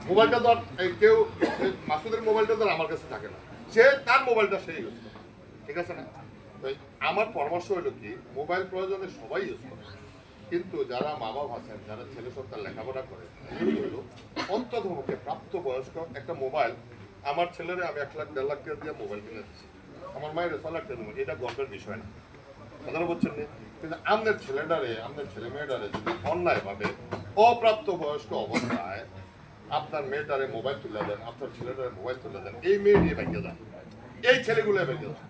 মোবাইলটা তো আর কেউ মাসুদের মোবাইলটা তো আমার কাছে থাকে না, সে তার মোবাইলটা সেই ইউজ করে, ঠিক আছে না? তো আমার পরামর্শ হলো কি, মোবাইল প্রয়োজনে সবাই ইউজ করে, কিন্তু যারা মা বাবা আছেন, যারা ছেলে সন্তান লেখাপড়া করে, হলো অন্ততপক্ষে প্রাপ্ত বয়স্ক একটা মোবাইল। আমার ছেলেরে আমি 1 লাখ 1.5 লাখ টাকা দিয়ে মোবাইল কিনে দিচ্ছি, আমার মায়ের 6 লাখ টাকা মোবাইল, এটা গল্পের বিষয় না, কথাটা বলছেন না? কিন্তু আমাদের ছেলেটারে, আমাদের ছেলে মেয়েটারে যদি অন্যায়ভাবে অপ্রাপ্ত বয়স্ক অবস্থায় আপনার মেয়েটারে মোবাইল তুলে দেন, আপনার ছেলেটারে মোবাইল তুলে দেন, এই মেয়ে নিয়ে ভেঙে যান, এই ছেলেগুলো ভেঙে যান,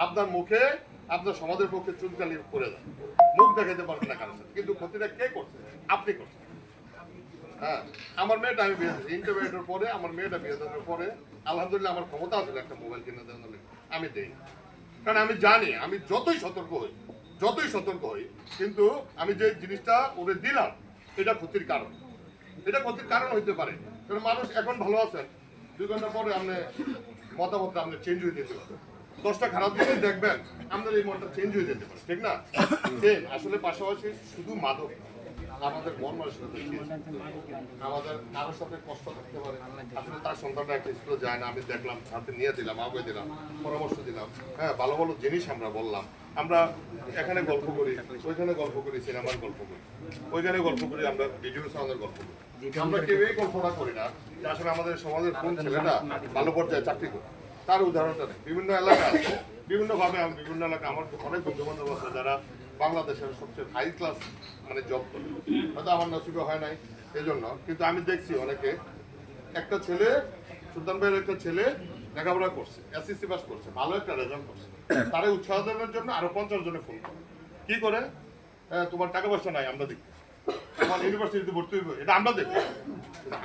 আপনার মুখে আপনার সমাজের পক্ষে চুনকালি করে দেন, মুখ দেখাতে পারবেন না কারোর সাথে, কিন্তু ক্ষতিটা কে করছে? আপনি করছেন। হ্যাঁ, আমার মেয়েটা আমি বিয়ে দিয়েছি ইন্টারমিডিয়েটের পরে, আমার মেয়েটা বিয়ে দেওয়ার পরে আলহামদুলিল্লাহ আমার ক্ষমতা আছে একটা মোবাইল কিনে দেওয়ার, আমি দেই, কারণ আমি জানি আমি যতই সতর্ক হই কিন্তু আমি যে জিনিসটা ওদের দিলাম এটা ক্ষতির কারণ, এটা ক্ষতির কারণ হইতে পারে। কারণ মানুষ এখন ভালো আছেন, 2 ঘন্টা পরে আপনি মতামতটা আপনি চেঞ্জ হয়ে যেতে পারে, 10টা খারাপ জিনিস দেখবেন আমাদের এই মনটা চেঞ্জ হয়ে যেতে পারে, ঠিক না? আসলে পাশাপাশি শুধু মাদক আমাদের মন মানসিকতা, আমাদের কারোর সাথে কষ্ট থাকতে পারে, আসলে তার সন্তানটা একটা স্কুলে যায় না, আমি দেখলাম, হাতে নিয়ে দিলাম, আগে দিলাম, পরামর্শ দিলাম, হ্যাঁ, ভালো ভালো জিনিস আমরা বললাম, আমরা এখানে গল্প করি, ওইখানে গল্প করি, সিনেমার গল্প করি, ওইখানে গল্প করি, আমরা ভিডিও সাউন্ডের গল্প করি, আমরা কেউ এই গল্পটা করি না যে আসলে আমাদের সমাজের কোন ছেলেটা ভালো পর্যায়ে চাকরি করে, তার উদাহরণটা নেই। বিভিন্ন এলাকা আছে, বিভিন্নভাবে আমি বিভিন্ন এলাকা, আমার অনেক বন্ধু বান্ধব আছে যারা বাংলাদেশের সবচেয়ে হাই ক্লাস মানে জব করে, হয়তো আমার নসিবে হয় নাই এই জন্য, কিন্তু আমি দেখছি অনেকে, একটা ছেলে, সুলতান ভাইয়ের একটা ছেলে লেখাপড়া করছে, এসএসসি পাস করছে, ভালো একটা রেজাল্ট করছে, তারে উৎসাহ দেওয়ার জন্য আরো 50 জনে ফোন করে, কি করে, তোমার টাকা পয়সা নাই, আমরা দেখি, তোমার ইউনিভার্সিটিতে ভর্তি হইব, এটা আমরা দেখি।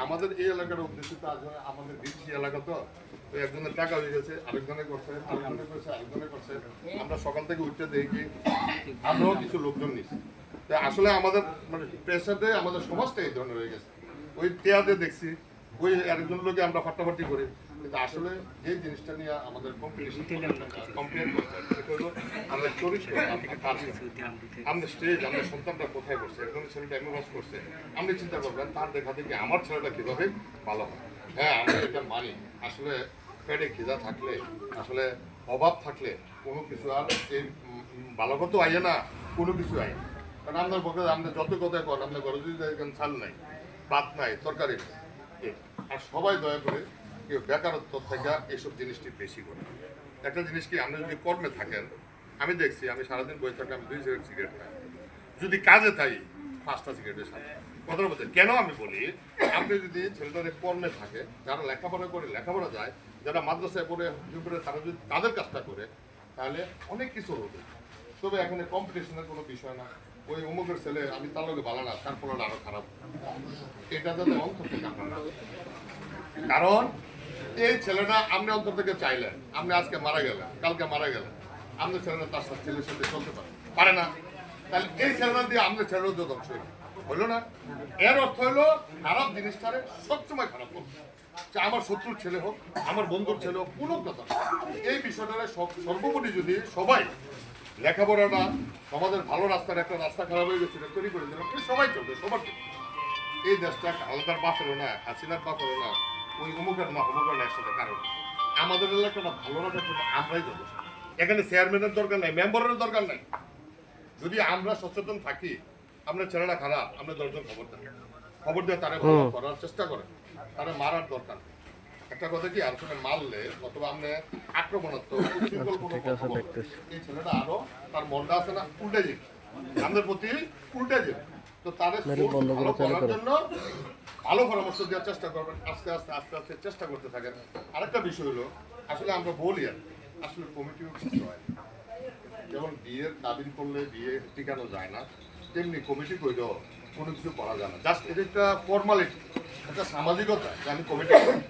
আমাদের এই এলাকার উদ্দেশ্য তো আমাদের বিদেশি এলাকা, তো একজনের টাকা হয়ে গেছে, আরেকজনে করছে, আরেকজনে করছে, আরেকজনে করছে, আমরা সকাল থেকে উঠতে দেখি আমরাও কিছু লোকজন নিচ্ছি। আসলে আমাদের মানে প্রেশারে আমাদের সমাজটা এই ধরনের হয়ে গেছে, ওই টেয়াতে দেখছি, ওই আরেকজন লোকে আমরা ফাটাফাটি করি, কিন্তু আসলে যে জিনিসটা নিয়ে আমাদের কম্পিটিশন কম্পেয়ার করতে হয়, সেটা হলো আমাদের চরিত্র, আমাদের স্টেজ, আমাদের সন্তানটা কোথায় করছে, একজন ছেলেটা এমএস করছে, আপনি চিন্তা করবেন তার দেখা থেকে আমার ছেলেটা কীভাবে ভালো হয়। হ্যাঁ, আমরা এটা মানি, আসলে পেটে খিদা থাকলে, আসলে অভাব থাকলে কোনো কিছু আর এই ভালো কত আইয়ে না, কোনো কিছু আয় না। কারণ আপনার পক্ষে আপনার যত কথা কর, আপনার ঘরে যদি দেখেন চাল নাই, ভাত নাই, তরকারি নেই, আর সবাই দয়া করে কেউ বেকারত্ব থেকে এইসব জিনিসটি বেশি করে। একটা জিনিস কি, আপনি যদি কর্মে থাকেন, আমি দেখছি, আমি সারাদিন বসে থাকি, আমি 2 সিগারেট খাই, যদি কাজে থাকি 5টা সিগারেটের সাথে, কথার মধ্যে কেন আমি বলি, আপনি যদি ছেলেটারে কর্মে থাকে, যারা লেখাপড়া করে লেখাপড়া যায়, যারা মাদ্রাসায় পড়ে তারা যদি তাদের কাজটা করে, তাহলে অনেক কিছু হবে। তবে এখানে কম্পিটিশনের কোনো বিষয় না, ওই অমুকের ছেলে আমি তার লোকে ভালো না, তার ফলটা আরো খারাপ, এটা যাতে অন্তর থেকে আপনার, কারণ এই ছেলেটা আপনি অন্তর থেকে চাইলেন, আপনি আজকে মারা গেলেন, কালকে মারা গেলেন, আপনার ছেলেটা তার সাথে ছেলের সাথে চলতে পারে না, তাহলে এই ছেলেটা দিয়ে আপনার ছেলের তো ধ্বংস হইল না। এর অর্থ হইলো খারাপ জিনিসটারে সবসময় খারাপ করবে, আমার শত্রুর ছেলে হোক, আমার বন্ধুর ছেলে হোক, কোনো কথা না। এই বিষয়টারে সর্বোপরি যদি সবাই লেখাপড়াটা সমাজের ভালো রাস্তার, একটা রাস্তা খারাপ হয়ে গেছিল তৈরি করে দিলাম, সবাই চলবে, সবার চলবে। এই দেশটা আলাদার বাপ হলো না, হাসিনার বাপ হলো না, ওই অমুকের না অমুকের না, একসাথে কারণ আমাদের এলাকাটা ভালো রাখার জন্য আমরাই যথেষ্ট। এখানে চেয়ারম্যানের দরকার নাই, মেম্বারের দরকার নাই। যদি আমরা সচেতন থাকি, আপনার ছেলেটা খারাপ, আমরা 10 জন খবর দিয়ে তারা ভালো করার চেষ্টা করেন, তারা মারার দরকার। একটা কথা কি, আর মারলে অথবা আপনি আক্রমণাত্মক এই ছেলেটা আরো তার মনটা আছে না উল্টে যাবে, আমাদের প্রতি উল্টে যাবে। তো তাদের ভালো করার জন্য ভালো পরামর্শ দেওয়ার চেষ্টা করবেন, আস্তে আস্তে আস্তে আস্তে চেষ্টা করতে থাকেন। আরেকটা বিষয় হলো, আসলে আমরা বলি আর আসলে কমিটিও কিছু হয়, যেমন বিয়ের দাবিন করলে বিয়ে টিকানো যায় না, তেমনি কমিটি করলেও কোনো কিছু করা যায় না। জাস্ট এটা একটা ফর্মালিটি, একটা সামাজিকতা যে আমি কমিটি করি।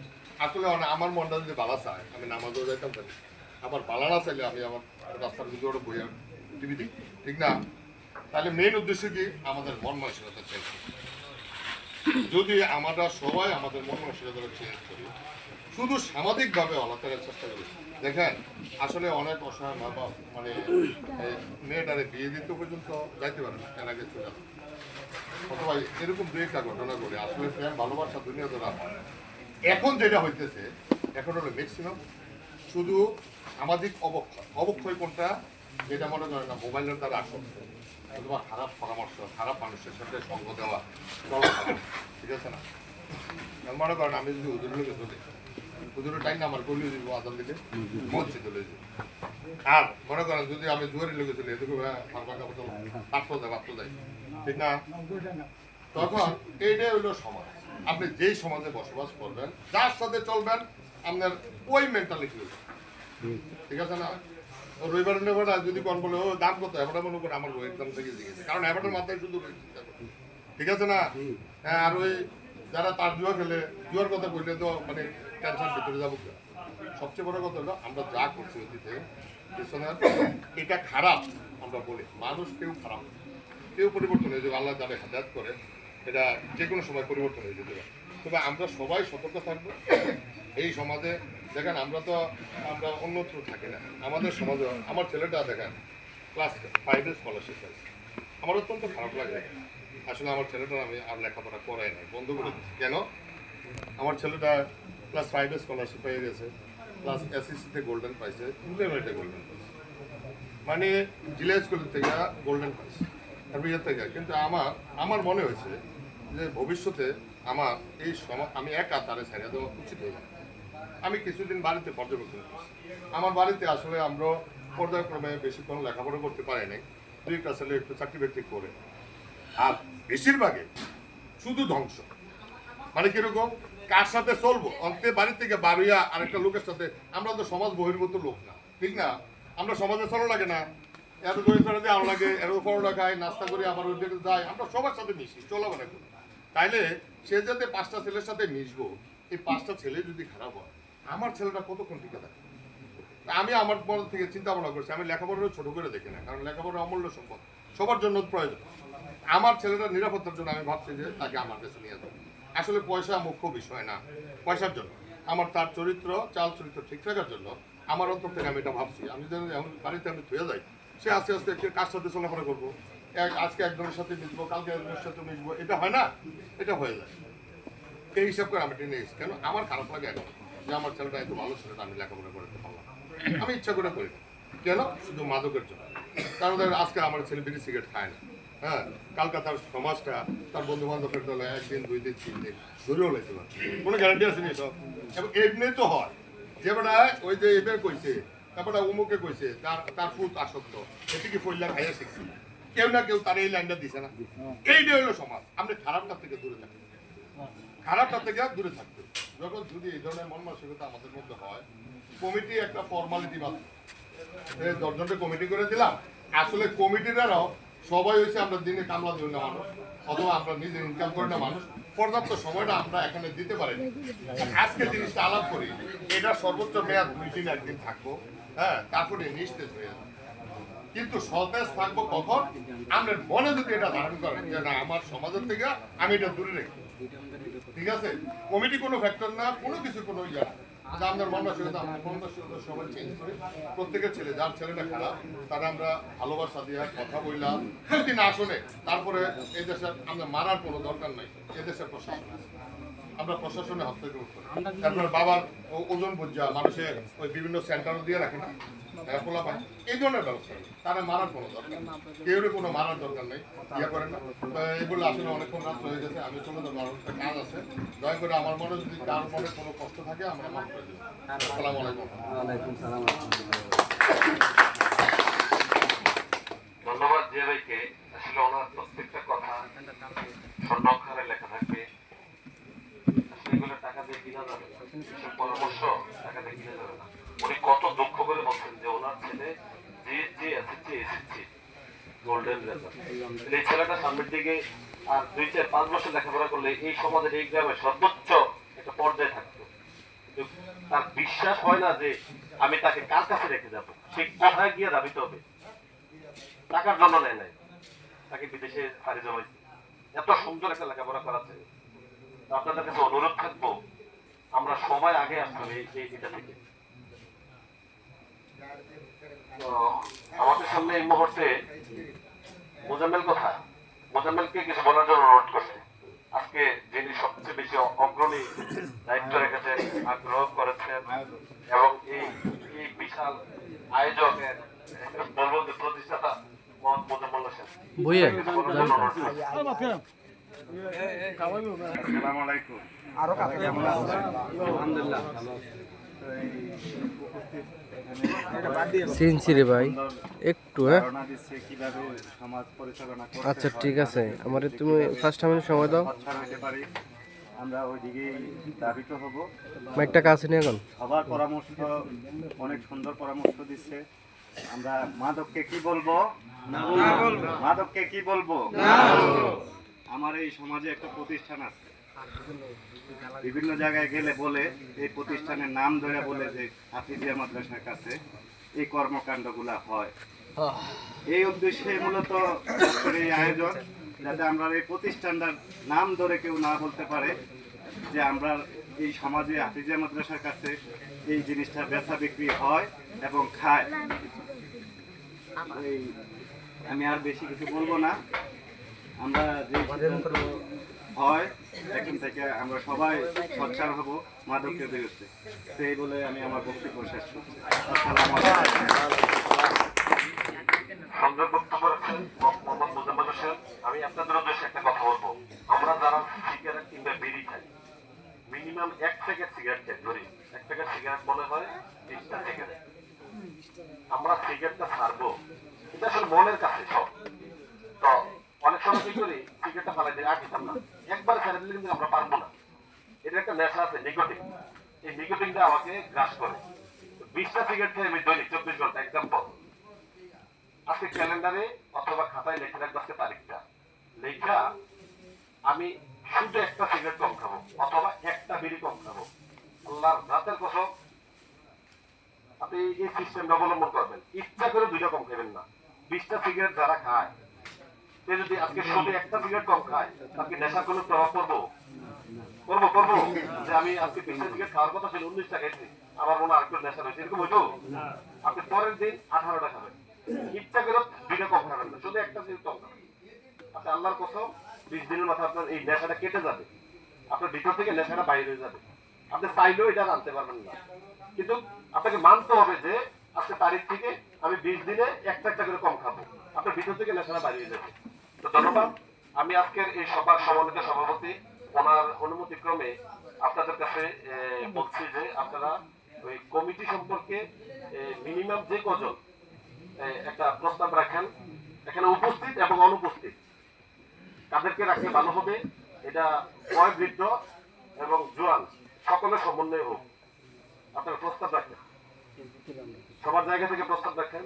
আসলে আমার মনটা যদি বালা চায়, আমি নামাজও যাইতাম পারি, আবার বালা না চাইলে আমি আমার রাস্তার ভিতরে বইয়া টিভি দেখি, ঠিক না? তাহলে মেইন উদ্দেশ্য কি, আমাদের মন মানসিকতা চেঞ্জ করি। যদি আমরা সবাই আমাদের মন মানসিকতা চেঞ্জ করি, শুধু সামাজিকভাবে অলাচারের চেষ্টা করি, দেখেন আসলে অনেক অসহায় মা বাপ মানে মেয়েটারে বিয়ে দিতে পর্যন্ত যাইতে পারে না, কেন আগে চলে আসে। অথবা এরকম দু একটা ঘটনা করে আসলে প্রেম ভালোবাসা দুনিয়া ধরা এখন যেটা হইতেছে এখন হলো ম্যাক্সিমাম শুধু সামাজিক অবক্ষয় কোনটা যেটা মনে করেন না মোবাইলের দ্বারা আসক্ত অথবা খারাপ পরামর্শ খারাপ মানুষের সাথে সঙ্গ দেওয়া ঠিক আছে না মনে করেন আমি যদি হুজুরের লোকে চলে হুজুরের টাইম আমার করলে দিব আদান দিলে মসজিদ চলে যাবে আর মনে করেন যদি আমি জুয়ারি লোকে চলে এদিকে পাত্র দেয় ঠিক না তখন এইটাই হইলো সমাজ আপনি যেই সমাজে বসবাস করবেন যার সাথে চলবেন আপনার ওই মেন্টালিটি হইল ঠিক আছে না রবিবারের নেবাটা যদি কোন বলে ও দাম কত এবারটা মনে করে আমার বইয়ের দাম থেকে জিজ্ঞেস কারণ এবারটার মাথায় শুধু ঠিক আছে না হ্যাঁ আর ওই যারা তার জুয়া খেলে জুয়ার কথা বললে তো মানে টেনশন ভিতরে যাবো সবচেয়ে বড় কথা হলো আমরা যা করছি অতীতে এটা খারাপ আমরা বলি মানুষ কেউ খারাপ কেউ পরিবর্তন হয়ে যাবে আল্লাহ যারা হেদায়ত করে এটা যে কোনো সময় পরিবর্তন হয়ে যেতে পারে তবে আমরা সবাই সতর্ক থাকবো এই সমাজে দেখেন আমরা অন্যত্র থাকি না আমাদের সমাজে আমার ছেলেটা দেখেন ক্লাস 5-এ স্কলারশিপ পাইছে আমার অত্যন্ত খারাপ লাগে আসলে আমার ছেলেটা আমি আর লেখাপড়া করাই নাই বন্ধ করে দিচ্ছি কেন আমার ছেলেটা ক্লাস 5-এ স্কলারশিপ পেয়ে গেছে ক্লাস এসএসসিতে গোল্ডেন পাইছে ইন্টারমিডিয়েটে গোল্ডেন পাইছে মানে জিলা স্কুল থেকে গোল্ডেন পাইছে তারপর ইয়ে থেকে কিন্তু আমার মনে হয়েছে যে ভবিষ্যতে আমার এই আমি একা তারে ছেড়ে দেওয়া উচিত হইবে আমি কিছুদিন বাড়িতে পর্যবেক্ষণ করছি আমার বাড়িতে আসলে আমরা পর্যায়ক্রমে বেশিক্ষণ লেখাপড়া করতে পারি নাই দুই একটা ছেলে একটু চাকরি বাকরি করে আর বেশিরভাগে শুধু ধ্বংস মানে কিরকম কার সাথে চলবো অন্তে বাড়ি থেকে বাড়িয়া আরেকটা লোকের সাথে আমরা তো সমাজ বহির্ভূত লোক না ঠিক না আমরা সমাজে চলো লাগে না এত দই ফেরা দিয়ে আলো লাগে এত পরোটা খাই নাস্তা করি আবার ওই দিকে যাই আমরা সবার সাথে মিশি চলাফেরা করি তাইলে সে যাতে 5টা ছেলের সাথে মিশবো এই 5টা ছেলে যদি খারাপ হয় আমার ছেলেটা কতক্ষণ টিকে থাকে আমি আমার মন থেকে চিন্তা ভাবনা করছি আমি লেখাপড়া ছোট করে দেখি না কারণ লেখাপড়া অমূল্য সম্পদ সবার জন্য প্রয়োজন আমার ছেলেটা নিরাপত্তার জন্য আমি ভাবছি যে তাকে আমার কাছে নিয়ে যাবো আসলে পয়সা মুখ্য বিষয় না পয়সার জন্য আমার তার চরিত্র চাল চরিত্র ঠিক থাকার জন্য আমার অন্তর থেকে আমি এটা ভাবছি আমি যেন এমন বাড়িতে আমি ধুয়ে যাই সে আস্তে আস্তে কার সাথে চলাফেরা করবো আজকে একজনের সাথে মিশবো কালকে একজনের সাথে মিশবো এটা হয় না এটা হয়ে যায় এই হিসাব করে আমি টেনে গেছি কেন আমার খারাপ লাগে এখন যে আমার ছেলেটা এত ভালো ছেলেটা আমি লেখাপড়া করতে পারলাম আমি ইচ্ছা করে করি না কেন শুধু মাদকের জন্য কারণ আজকে আমার ছেলে বিড়ি সিগারেট খায় না হ্যাঁ কালকা তার সমাজটা তার বন্ধু বান্ধবের দলে 1 দিন 2 দিন 3 দিন ধরেও লাগতে পারে কোনো গ্যারান্টি আছে নি সব এবং এমনি তো হয় যে বেটা ওই যে এবার কইছে তারপরে উমুকে কইছে তার ফুল আসক্ত এটি কি ফইলা খাইয়া শিখছে কেউ না কেউ তার এই লাইনটা দিছে না এইটা হলো সমাজ আপনি খারাপটা থেকে দূরে থাকবেন খারাপটা থেকে দূরে থাকবেন যখন যদি এই ধরনের মন মানসিকতা আমাদের মধ্যে হয় কমিটি একটা ফর্মালিটি মাত্র 10 জনকে কমিটি করে দিলাম আসলে কমিটিরাও সবাই হয়েছে আমরা দিনে কামলা দিই না মানুষ অথবা আমরা নিজে ইনকাম করি না মানুষ পর্যাপ্ত সময়টা আমরা এখানে দিতে পারি আজকে জিনিসটা আলাপ করি এটা সর্বোচ্চ মেয়াদ 2-3 একদিন থাকবো হ্যাঁ তারপরে নিস্তেজ হয়ে যাবে কিন্তু সতেজ থাকবো কখন আমরা মনে যদি এটা ধারণ করেন যে না আমার সমাজের থেকে আমি এটা দূরে রাখি ঠিক আছে কমিটি কোনো ফ্যাক্টর না কোনো কিছু কোনো ইয়ে না আমাদের মনমানসিকতা আমাদের মনমানসিকতা সবাই চেঞ্জ করে প্রত্যেকের ছেলে যার ছেলেটা খারাপ তারা আমরা ভালোবাসা দিয়ে কথা বললাম যদি না শোনে তারপরে এই দেশের আমরা মারার কোনো দরকার নাই এই দেশের প্রশাসন আছে আমরা প্রশাসনে হস্তক্ষেপ করি তারপরে বাবার ওজন বোঝা মানুষের ওই বিভিন্ন সেন্টারও দিয়ে রাখে না পোলা পায় এই ধরনের ব্যবস্থা তারা মারার কোনো দরকার কেউ কোনো মারার দরকার নেই ইয়ে করেন না এগুলো আসলে অনেকক্ষণ রাত হয়ে গেছে আমি চলে যাবো আমার একটা কাজ আছে দয়া করে আমার মনে যদি কার মনে কোনো কষ্ট থাকে আমরা মাফ করে দেবো আসসালামু আলাইকুম ধন্যবাদ যে ভাইকে আসলে ওনার প্রত্যেকটা কথা স্বর্ণাক্ষরে লেখা থাকবে এগুলো টাকা দিয়ে কিনা যাবে পরামর্শ টাকা দিয়ে কিনা যাবে না উনি কত দুঃখ করে বলছেন যে ওনার ছেলে যে এসেছে গোল্ডেন রেজাল্ট এই ছেলেটা সামনের দিকে আর 2-4-5 বছর লেখাপড়া করলে এই সমাজের এই গ্রামের সর্বোচ্চ একটা পর্যায়ে থাকতো তার বিশ্বাস হয় না যে আমি তাকে কার কাছে রেখে যাবো সে কোথায় গিয়ে দাবিতে হবে টাকার জন্য নেয় নাই তাকে বিদেশে হারিয়ে জমাইছে এত সুন্দর একটা লেখাপড়া করাচ্ছে আপনাদের কাছে অনুরোধ থাকবো আমরা সবাই আগে আসবো এটা থেকে আমাদের সামনে এই মুহূর্তে মোজাম্মেল কোথায় মোজাম্মেলকে কিছু বলার জন্য অনুরোধ করছি। আজকে যিনি সবচেয়ে বেশি অগ্রণী দায়িত্ব রেখেছেন, আগ্রহ করেছেন এবং এই এই বিশাল আয়োজনের বলবো যে প্রতিষ্ঠাতা মোহাম্মদ মোজাম্মেল হোসেন কিছু বলার জন্য অনুরোধ করছি। আসসালামু আলাইকুম। কেমন আছেন? আলহামদুলিল্লাহ ভালো। সিনসিরে ভাই একটু ধারণা দিচ্ছে কিভাবে সমাজ পরিচালনা করতে আচ্ছা হয়, ঠিক আছে আমারে তুমি ফার্স্ট টাইমে সময় দাও সচ্ছল হতে পারি, আমরা ওইদিকেই ধাবিত হব। মাইকটা কাছে নিয়ে এখন সবার পরামর্শ অনেক সুন্দর পরামর্শ দিচ্ছে। আমরা মাদককে কি বলবো? মাদককে কি বলবো? আমার এই সমাজে একটা প্রতিষ্ঠান আছে, বিভিন্ন জায়গায় গেলে বলে এই প্রতিষ্ঠানের নাম ধরে বলে যে হাফিজিয়া মাদ্রাসার কাছে এই কর্মকাণ্ডগুলা হয়। এই উদ্দেশ্যে মূলত আজকের এই আয়োজন, যাতে আমরা এই প্রতিষ্ঠানটার নাম ধরে কেউ না বলতে পারে যে আমরা এই সমাজে হাফিজিয়া মাদ্রাসার কাছে এই জিনিসটা বেচা বিক্রি হয় এবং খায়। এই আমি আর বেশি কিছু বলবো না। আমরা যে সিদ্ধান্ত হয় এখন থেকে আমরা সবাই সচ্ছল হব মাদকের বিরুদ্ধে। সেই বলে আমি আমার বক্তব্য শেষ করছি। আসসালামু আলাইকুম। সুন্দর বক্তব্য রাখছেন মোহাম্মদ মোজাম্মেল হোসেন। আমি আপনাদের উদ্দেশ্যে একটা কথা বলবো। আমরা যারা সিগারেট কিংবা বিড়ি খাই, মিনিমাম 1 প্যাকেট সিগারেট খাই, ধরি 1 প্যাকেট সিগারেট মনে হয় 20টা সিগারেট। আমরা সিগারেটটা ছাড়বো, এটা আসলে মনের কাছে সব। তো অনেক সময় কি করি, সিগারেটটা ফালাই দিই, আর খেতাম না, একবারে ছেড়ে দিলে কিন্তু আমরা পারবো না। এটা একটা নেশা আছে, নিকোটিন। এই নিকোটিনটা আমাকে গ্রাস করে। 20টা সিগারেট খেয়ে আমি দৈনিক 24 ঘন্টা, এক্সাম্পল আজকে ক্যালেন্ডারে অথবা খাতায় লিখে রাখবো আজকে তারিখটা, লেখা আমি শুধু একটা সিগারেট কম খাবো অথবা একটা বিড়ি কম খাবো। আল্লাহর রাতের কসম, আপনি এই সিস্টেমটা অবলম্বন করবেন, ইচ্ছা করে 2টা কম খাবেন না। 20টা সিগারেট যারা খায়, সে যদি আজকে শুধু একটা সিগারেট কম খায়, তার কি নেশার কোনো প্রভাব পড়বো? করবো যে আমি আজকে 20টা সিগারেট খাওয়ার কথা ছিল, 19টা খেয়েছি, আমার মনে আরেকটু নেশা রয়েছে, এরকম হইতো? আপনি পরের দিন 18টা খাবেন, ইচ্ছা করে 2টা কম খাবেন না, শুধু একটা সিগারেট কম খাবেন। আপনি আল্লাহর কসম 20 দিনের মাথায় আপনার এই নেশাটা কেটে যাবে, আপনার ভিতর থেকে নেশাটা বাইরে হয়ে যাবে। আপনি চাইলেও এটা আনতে পারবেন না, কিন্তু আপনাকে মানতে হবে যে আজকে তারিখ থেকে আমি 20 দিনে একটা করে কম খাবো, আপনার ভিতর থেকে নেশাটা বাইরে হয়ে যাবে। তো ধন্যবাদ। আমি আজকের এই সভার সম্মানিত সভাপতি, ওনার অনুমতি ক্রমে আপনাদের কাছে বলছি যে আপনারা ওই কমিটি সম্পর্কে মিনিমাম যে কজন একটা প্রস্তাব রাখেন, এখানে উপস্থিত এবং অনুপস্থিত তাদেরকে রাখলে ভালো হবে। এটা বয় বৃদ্ধ এবং জোয়ান সকলের সমন্বয় হোক। আপনারা প্রস্তাব রাখেন, সবার জায়গা থেকে প্রস্তাব রাখেন,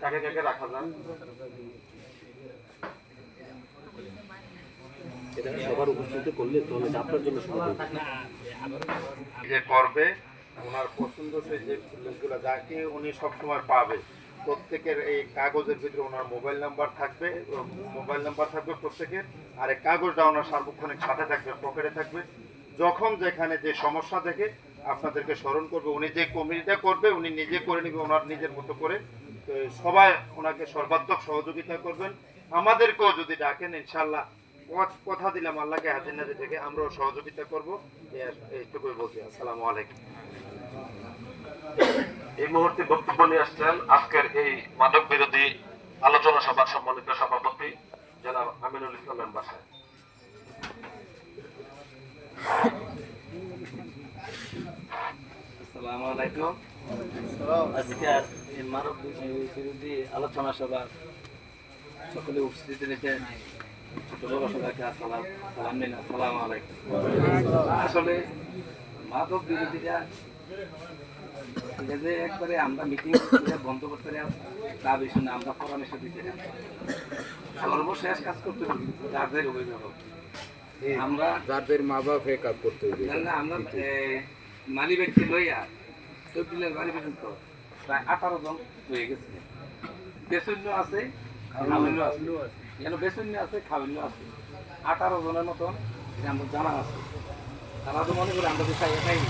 কাকে কাকে রাখা যান। সবার উপস্থিত করলে তাহলে আপনার জন্য যে করবে ওনার পছন্দসই যে লোকগুলো যাকে উনি সবসময় পাবে, প্রত্যেকের এই কাগজের ভিতরে ওনার মোবাইল নাম্বার থাকবে প্রত্যেকের, আর এই কাগজটা ওনার সার্বক্ষণিক সাথে থাকবে, পকেটে থাকবে। যখন যেখানে যে সমস্যা দেখে আপনাদেরকে স্মরণ করবে, উনি যে কমিটিটা করবে উনি নিজে করে নেবে ওনার নিজের মতো করে। তো সবাই ওনাকে সর্বাত্মক সহযোগিতা করবেন। আমাদেরকেও যদি ডাকেন ইনশাল্লাহ কথা দিলাম আল্লাহকে হাজির নাজির থেকে আমরাও সহযোগিতা করবো। এইটুকুই বলছি। আসসালামু আলাইকুম। এই মুহূর্তে বক্তব্য নিয়ে আসছেন আজকের এই মাদক বিরোধী আলোচনা সভার সম্মানিত সভাপতি জনাব আমিনুল ইসলাম মেম্বার সাহেব। আসসালামু আলাইকুম। আজকে এই মানব বিরোধী আলোচনা সভা সকলে উপস্থিত রেখে ছোট বড় সবাইকে সালাম দিন। আসসালামু আলাইকুম। আসলে মাদক বিরোধীরা যে একবারে আমরা মিটিং বন্ধ করতে তা বেশি না, আমরা পরামর্শ দিতে সর্বশেষ কাজ করতে হবে যাদের অভিভাবক, আমরা যাদের মা বাপ কাজ করতে হবে। আমরা মালি ব্যক্তি লইয়া তবদিলের বাড়ি পর্যন্ত প্রায় 18 জন হয়ে গেছে। বেসন্য আছে, খাওয়ান্য আছে, যেন বেসন্য আছে, খাওয়ান্য আছে, 18 জনের মতন আমরা জানা আছে। তারা তো মনে করে আমরা তো চাই এটাই,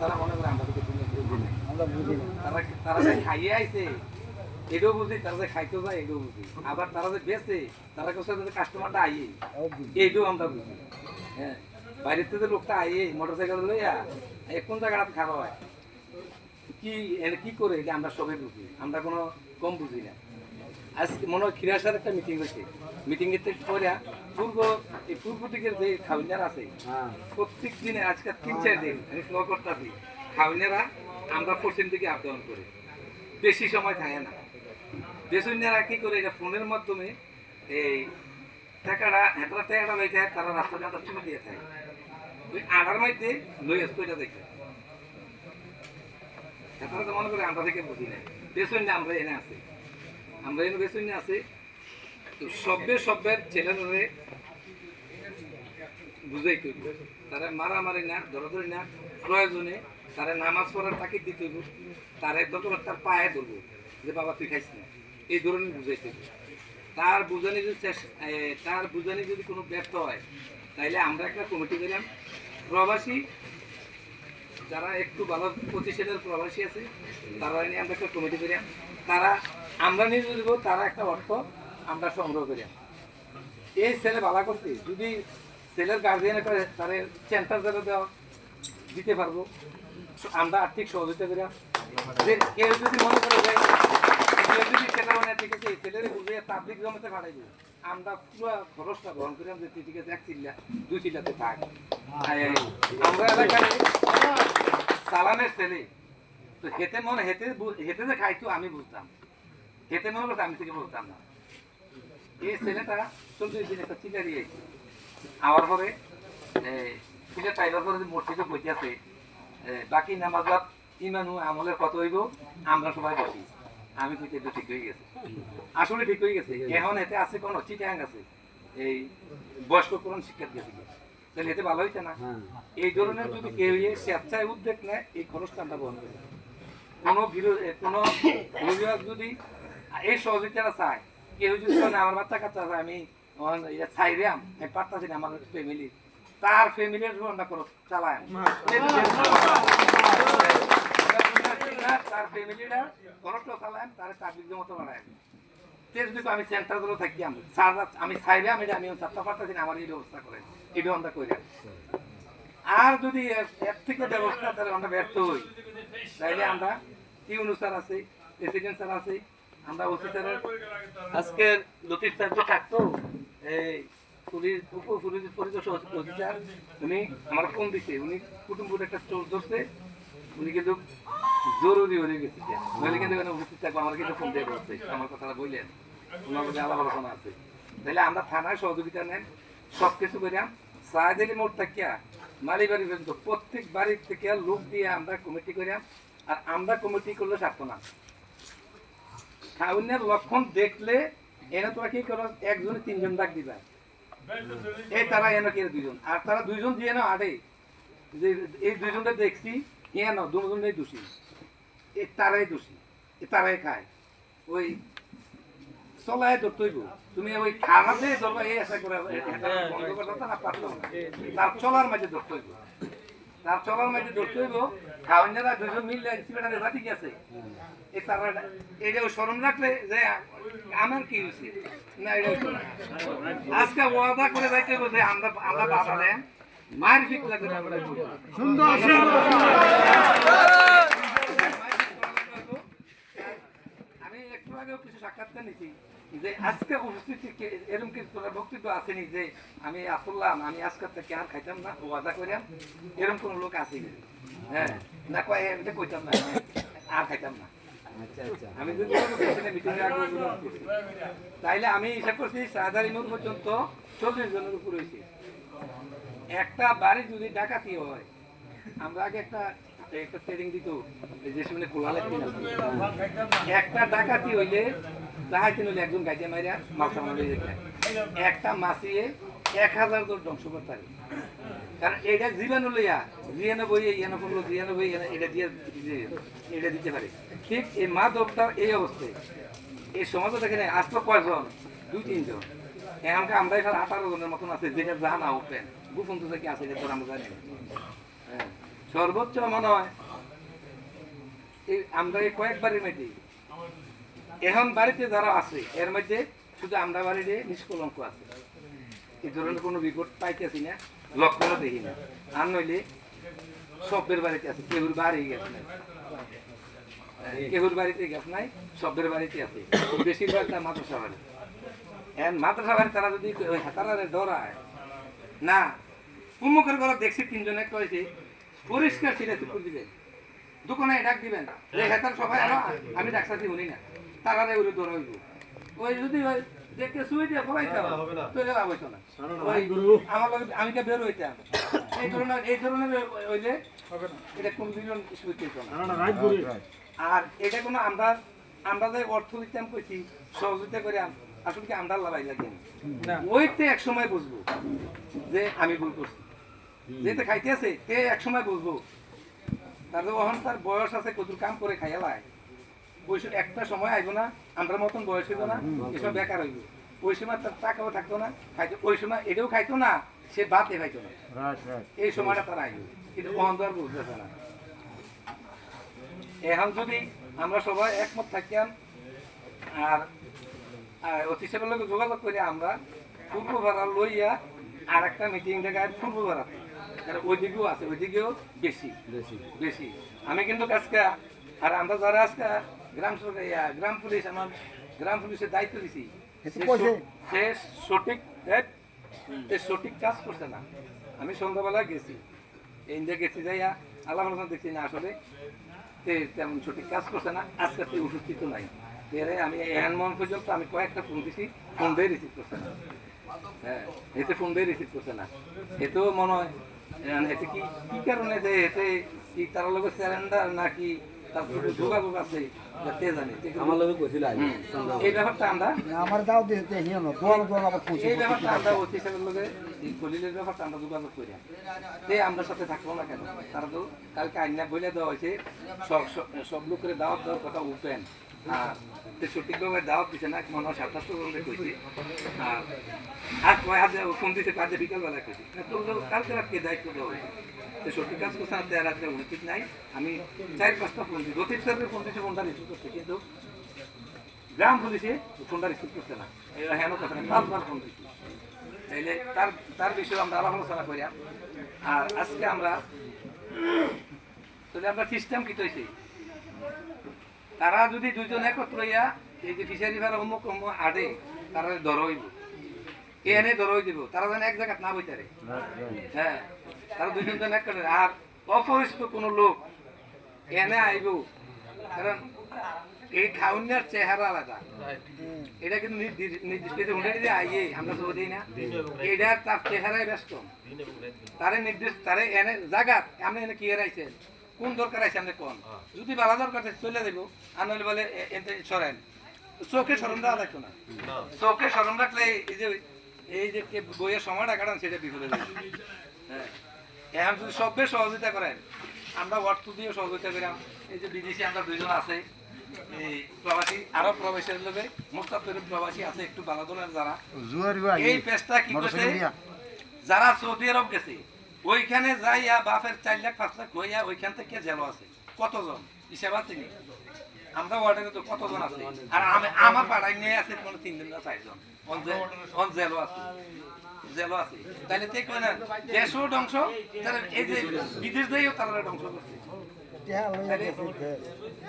তারা মনে করে আমরা তো আমরা বুঝি না, তারা খাইয়ে আইছে এটাও বুঝি, তারা যে খাইতে যায় এটাও বুঝি, আবার তারা যে বেচে তারা কাছে কাস্টমারটা আইয়ে এইটাও আমরা বুঝি। হ্যাঁ, বাইরের থেকে লোকটা আইয়ে মোটর সাইকেল লইয়া কোন জায়গাটা খাওয়া হয় কি কি করে এটা আমরা সবাই বুঝি, আমরা কোনো কম বুঝি না। আজকে মনে হয় খিরাসার একটা মিটিং হয়েছে, মিটিং এর থেকে পরে পূর্ব দিকের যে খাউনিয়ার আছে প্রত্যেক দিনে আজকে 3-4 দিন আমি ফলো করতেছি, খাউনিয়ারা আমরা পশ্চিম দিকে আপ-ডাউন করি, বেশি সময় থাকে না। দেশন্যারা কি করে এটা ফোনের মাধ্যমে এই টাকাটা লইতে হয়, তারা রাস্তাটা চুমে দিয়ে থাকে ওই আধার মধ্যে লই আসতো এটা দেখে তারা তো মনে করে আমরা থেকে বুঝি না। দেশন্যা আমরা এনে আছি, আমরা এনে বেসন্যা আছি, সভ্যের ছেলেরে বুঝাই তৈরি, তারা মারামারি না, ধরাধরি না, প্রয়োজনে তারা নামাজ পড়ার তাকে দিতে হইব, তারা দরকার তার পায়ে ধরবো যে বাবা তুই খাইস না, এই ধরনের বুঝাই তৈরি। তার বুঝানি যদি কোনো ব্যর্থ হয় তাইলে আমরা একটা কমিটি করলাম, প্রবাসী যারা একটু ভালো পজিশনের প্রবাসী আছে তারা নিয়ে আমরা একটা কমিটি করিলাম, তারা আমরা নিয়ে দিব, তারা একটা অর্থ আমরা সংগ্রহ করিলাম। এই ছেলে ভালো করতে যদি ছেলের গার্জিয়ানে করে তাদের সেন্টার যারা দেওয়া দিতে পারবো, আমরা আর্থিক সহযোগিতা করিলাম। যে কেউ যদি মনে করে যে কেউ যদি সেটা মানে ঠিক আছে ছেলের বুঝে পাবলিক জমাতে পাঠাইব, আমরা পুরো খরচটা গ্রহণ করিলাম যে ঠিক আছে 1 চিল্লা 2 চিল্লাতে থাক। আমরা এলাকায় সালামের ছেলে তো হেতে মনে হেতে যে খাইতো আমি বুঝতাম, হেতে মনে করতে আমি থেকে বলতাম না। এই ছেলেটা 40 দিন একটা চিল্লা দিয়ে আওয়ার পরে চিল্লা টাইলার পরে মসজিদে বসে আছে, বাকি নামাজ ইমানু আমলের কত হইব আমরা সবাই বসি, আমি কইতে তো ঠিক হয়ে গেছে, আসলে ঠিক হয়ে গেছে। এখন এতে আছে কোন চিটাং আছে এই বয়স্ক কোরআন শিক্ষা দিয়ে দিবে, তাহলে এতে ভালো হইছে না? এই ধরনের যদি কেউ স্বেচ্ছায় উদ্যোগ নেয় এই খরচটা আমরা বহন করি। কোনো অভিভাবক যদি এই সহযোগিতাটা চায়, কেউ যদি আমার বাচ্চা কাচ্চা আমি চাইরাম আমি পারতাছি না আমার ফ্যামিলি, তার ফ্যামিলির আমরা খরচ চালায়, তার ফ্যামিলিটা খরচটা চালায়, তার চাকরির মতো বাড়ায়। যদি আমি সেন্টারগুলো থাকি আমি চাইরাম এটা আমি চাপটা পারতাছি না, আমার এই ব্যবস্থা করে এটাও আমরা করি। আর যদি এর থেকে ব্যবস্থা তাহলে আমরা ব্যর্থ হই, তাইলে আমরা ইউনু স্যার আছে, প্রেসিডেন্ট স্যার আছে, আমরা ওসি স্যারের আজকের লতিফ স্যার যে থাকতো এই উনি আমার ফোন দিচ্ছে, উনি কুটুম্বুর একটা চোর ধরছে, উনি কিন্তু জরুরি হয়ে গেছে, নইলে কিন্তু উপস্থিত থাকবো, আমার কিন্তু ফোন দিয়ে বলছে আমার কথাটা বললেন, ওনার মধ্যে আলাপ আলোচনা আছে। তাহলে আমরা থানায় সহযোগিতা নেন, সব কিছু করিলাম। সাহেদেরই মোট থাকিয়া মালি বাড়ি পর্যন্ত প্রত্যেক বাড়ির থেকে লোক দিয়ে আমরা কমিটি করিলাম। আর আমরা কমিটি করলে স্বার্থ না, খাউনের লক্ষণ দেখলে এনে তোরা কি করো 1 জনে 3 জন ডাক দিবা, এই তারা এনে কে 2 জন, আর তারা 2 জন দিয়ে না আড়ে যে এই 2 জনটা দেখছি এনে 2 জনেই দোষী, এই তারাই দোষী, এই তারাই খায়, ওই চলায় ধরতেইব। তুমি ওই খানাতে ধরবা এই আশা করে বন্ধ করতে না পারতো না, তার চলার মাঝে ধরতে হইব, তার চলার মাঝে ধরতে হইব। খাওয়ানেরা 2 জন মিললে সিমেন্টের বাতি গেছে, এই তারা এটা স্মরণ রাখলে যে আমার কি হয়েছে না, এটা আজকে ওয়াদা করে যাইতে হবে যে আমরা বাধা দেন মায়ের ফিক লাগে সুন্দর। আমি একটু আগেও কিছু সাক্ষাৎকার নিচ্ছি যে আজকে উপস্থিতি এরকম কিছু বক্তব্য আসেনি যে আমি আসলাম আমি আজকের থেকে আর খাইতাম না, ওয়াদা করিলাম, এরকম কোন লোক আসেনি। হ্যাঁ না কয় এটা কইতাম না আর খাইতাম না। আমি তাইলে আমি হিসাব করছি সাধারণ পর্যন্ত 40 জনের উপর হয়েছে। একটা বাড়ি যদি ডাকাতি হয়, আমরা আগে একটা ট্রেনিং দিত যে শুনে খোলালে একটা ডাকাতি হইলে ডাকাতি হইলে একজন গাইতে মারিয়া মাথা মারি একটা মাছিয়ে 1000 জন ধ্বংস করতে পারে। কারণ এটা জীবাণু লইয়া 99 এটা দিয়ে এটা দিতে পারে। ঠিক এই মা দোপটা এই অবস্থায় এই সমাজে দেখেন আসলো কয়জন, 2-3 জন, এমনকি আমরা এখানে 18 জনের মতন আছে যেটা জানা ওপেন গোপন তো থেকে আছে এটা তো আমরা জানি। হ্যাঁ সর্বোচ্চ মনে হয় এই আমরা কয়েকবারের মেয়েটি এখন বাড়িতে যারা আছে এর মধ্যে শুধু আমরা বাড়িতে নিষ্কলঙ্ক আছে, এই ধরনের কোনো রিপোর্ট পাইতেছি না, লক্ষণও দেখি না। আর নইলে সবের বাড়িতে আছে, কেহুর বাড়ি গেছে নাই, কেহুর বাড়িতে গেছে নাই, সবের বাড়িতে আছে, বেশিরভাগ তার মাদ্রাসা বাড়ি। এখন মাদ্রাসা বাড়ি তারা যদি ওই হাতারে ডরায় না, উন্মুখের ঘর দেখছি তিনজনে কয়েছে পরিষ্কার ছিঁড়ে চুপুর দিবেন, দোকানে ডাক দিবেন যে হেতার সবাই আলো, আমি ডাকসাছি উনি না, তারা ওই দৌড় হইব। ওই যদি ওই দেখতে শুয়ে দিয়ে সবাই তো লাভ হইতো না। ওই আমার লগে আমি কে বের হইতাম, এই ধরনের হইলে এটা কোন দিন শুইতে হতো না। আর এটা কোনো আমরা যে অর্থ দিতাম কইছি সহযোগিতা করে আসলে কি আমরা লাভাই লাগে না, ওইতে এক সময় বুঝবো যে আমি ভুল করছি, যেতে খাইতে আছে তে এক সময় বুঝবো তার ওখান তার বয়স আছে, কত কাম করে খাইয়া লাই, ওই একটা সময় আইব না, আমরা মতন বয়স হইব না, এসব বেকার হইব, ওই সময় তার টাকাও থাকতো না, খাইতো ওই সময় এটাও খাইতো না, সে ভাতে খাইতো না, এই সময়টা তার আইব, কিন্তু অন্ধ আর বুঝতেছে না। এখন যদি আমরা সবাই একমত থাকিতাম আর অতি সাহেবের লোক যোগাযোগ করে আমরা পূর্ব ভাড়া লইয়া আর একটা মিটিং দেখায় পূর্ব ভাড়াতে, ওইদিকেও আছে, ওইদিকেও বেশি বেশি। আমি কিন্তু আজকে আর আমরা যারা আজকে গ্রাম পুলিশ, আমার গ্রাম পুলিশের দায়িত্ব দিছি, সে সঠিক কাজ করছে না। আমি সন্ধ্যাবেলা গেছি, ইন্ডিয়া গেছি যাইয়া আল্লাহ দেখছি না আসলে তেমন সঠিক কাজ করছে না, আজকে উপস্থিত নাই। আমি এহেন মন পর্যন্ত আমি কয়েকটা ফোন দিছি, ফোন দিয়ে রিসিভ করছে না, হ্যাঁ এতে ফোন দিয়ে রিসিভ করছে না। এতেও মনে হয় এতে কি কি কারণে যে এতে কি তার লোকের স্যারেন্ডার নাকি তার যোগাযোগ আছে আমার লোক এই ব্যাপারটা আমরা এই ব্যাপারটা আমরা অতি সাহেবের লোকে দলিলের ব্যাপারটা আমরা যোগাযোগ করি, আমরা সাথে থাকবো না কেন? তারা তো কালকে আইনা বলে দেওয়া হয়েছে সব লোকের দাওয়াত দেওয়ার কথা উঠবেন, আর সঠিকভাবে দাওয়াত দিচ্ছে না, মনে হয় 27 কইছে, আর ফোন দিতে কাজে বিকালবেলা কইছি কালকে রাতকে দায়িত্ব দেওয়া হয়েছে, সঠিক কাজ করছে না, রাত্রে উচিত নাই। আমি 4-5টা ফোন দিই, লতিফ স্যারের ফোন দিয়েছে, ফোনটা রিসিভ করছে, কিন্তু গ্রাম পুলিশে ফোনটা রিসিভ করছে না, হেন কথা না, 5বার ফোন দিচ্ছি। তাইলে তার বিষয়ে আমরা আলোচনা করি। আর আজকে আমরা সিস্টেম কি তৈছি, তারা যদি দুইজন একত্র হইয়া এই যে ফিশারি ভাড়া অমুক আডে তারা ধরইব, এনে ধরই দিব, তারা যেন এক জায়গায় না বইতারে, হ্যাঁ তারা দুইজন জন এক করে। আর অপরিচিত কোনো লোক এনে আইব, কারণ এই খাউনিয়ার চেহারা আলাদা, এটা কিন্তু নির্দিষ্ট আইয়ে আমরা তো দিই না, এটা তার চেহারায় ব্যস্ত, তারে নির্দিষ্ট তারে এনে জায়গা আপনি এনে কি হারাইছেন, কোন দরকার আছে আপনি কোন, যদি বালা দরকার চলে দেবো, আর নইলে বলে এতে সরেন, চোখে সরম দেওয়া লাগতো না, চোখে সরম রাখলে এই যে বইয়ের সময়টা কাটান সেটা বিপদে যাবে। হ্যাঁ এখন যদি সবে সহযোগিতা করেন, আমরা অর্থ দিয়ে সহযোগিতা করাম, এই যে বিদেশি আমরা দুইজন আছে, এই প্রবাসী আরো প্রবাসীর লোকে মুস্তাফির প্রবাসী আছে একটু বালাদলের, যারা এই পেশটা কি করছে, যারা সৌদি আরব গেছে ওইখানে যাইয়া বাপের 4 লাখ 5 লাখ হইয়া ওইখান থেকে জেল আছে কতজন হিসাব আছে নি, আমরা ওয়ার্ডের তো কতজন আছে, আর আমার পাড়ায় নিয়ে আছে 3 জন না 4 জন জেলও আছে, জেলও আছে। তাহলে তে কয় না দেশও ধ্বংস, তারা এই যে বিদেশ যাইও তারা ধ্বংস করছে।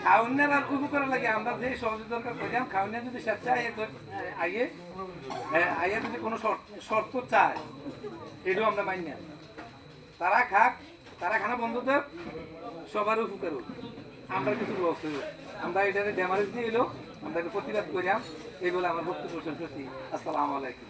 খাওয়ানোর আর উপকার লাগে আমরা যে সহযোগিতা দরকার করলাম, খাওয়ানো যদি স্বেচ্ছায় আইয়ে যদি কোনো শর্ত চায়, এটাও আমরা মানি না। তারা খাক, তারা খানা বন্ধ দেব, সবার উপকার হোক, আমরা কিছু লস হইব, আমরা এটাকে ড্যামারেজ দিয়ে এলো, আমরা প্রতিবাদ করিলাম, এই বলে আমার বক্তব্য শেষ করছি। আসসালামু আলাইকুম।